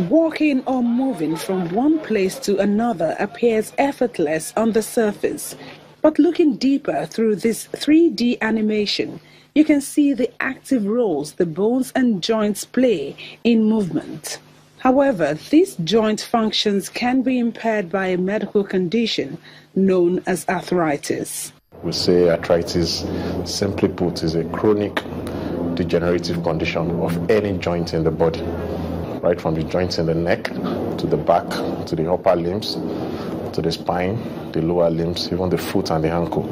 Walking or moving from one place to another appears effortless on the surface. But looking deeper through this 3D animation, you can see the active roles the bones and joints play in movement. However, these joint functions can be impaired by a medical condition known as arthritis. We say arthritis, simply put, is a chronic degenerative condition of any joint in the body, right from the joints in the neck to the back to the upper limbs to the spine, the lower limbs, even the foot and the ankle.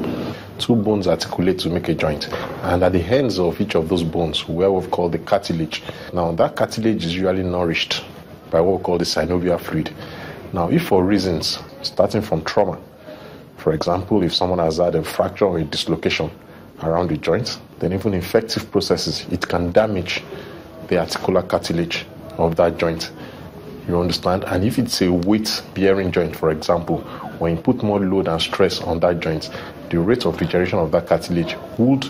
Two bones articulate to make a joint, and at the ends of each of those bones, where we've called the cartilage. Now, that cartilage is usually nourished by what we call the synovial fluid. Now, if for reasons starting from trauma, for example, if someone has had a fracture or a dislocation around the joint, then even infective processes, it can damage the articular cartilage of that joint. You understand? And if it's a weight-bearing joint, for example, when you put more load and stress on that joint, the rate of regeneration of that cartilage would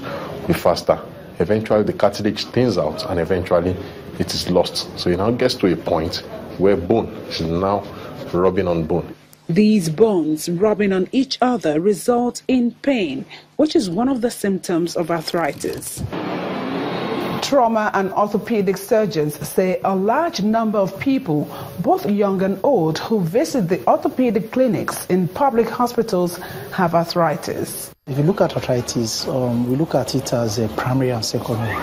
be faster. Eventually, the cartilage thins out and eventually it is lost. So it now gets to a point where bone is now rubbing on bone. These bones rubbing on each other result in pain, which is one of the symptoms of arthritis. Trauma and orthopedic surgeons say a large number of people, both young and old, who visit the orthopedic clinics in public hospitals have arthritis. If you look at arthritis, we look at it as a primary and secondary.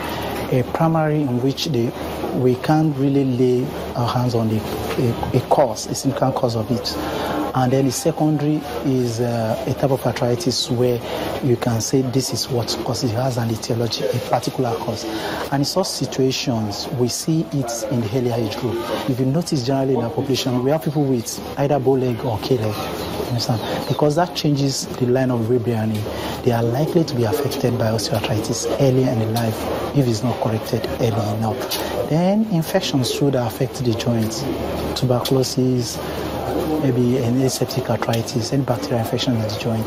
A primary in which we can't really lay our hands on a cause, a significant cause of it. And then the secondary is a type of arthritis where you can say this is what causes it, has an etiology, a particular cause. And in such situations, we see it in the earlier age group. If you notice generally in our population, we have people with either bow leg or K-leg. Understand? Because that changes the line of weight bearing. They are likely to be affected by osteoarthritis earlier in life if it's not corrected early enough. Then infections should affect the joints, tuberculosis, maybe an aseptic arthritis, and bacterial infection in the joint,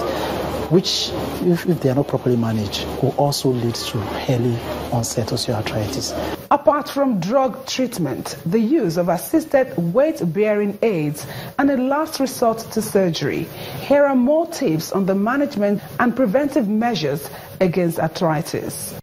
which, if they are not properly managed, will also lead to early onset osteoarthritis. Apart from drug treatment, the use of assisted weight-bearing aids, and a last resort to surgery, here are more tips on the management and preventive measures against arthritis.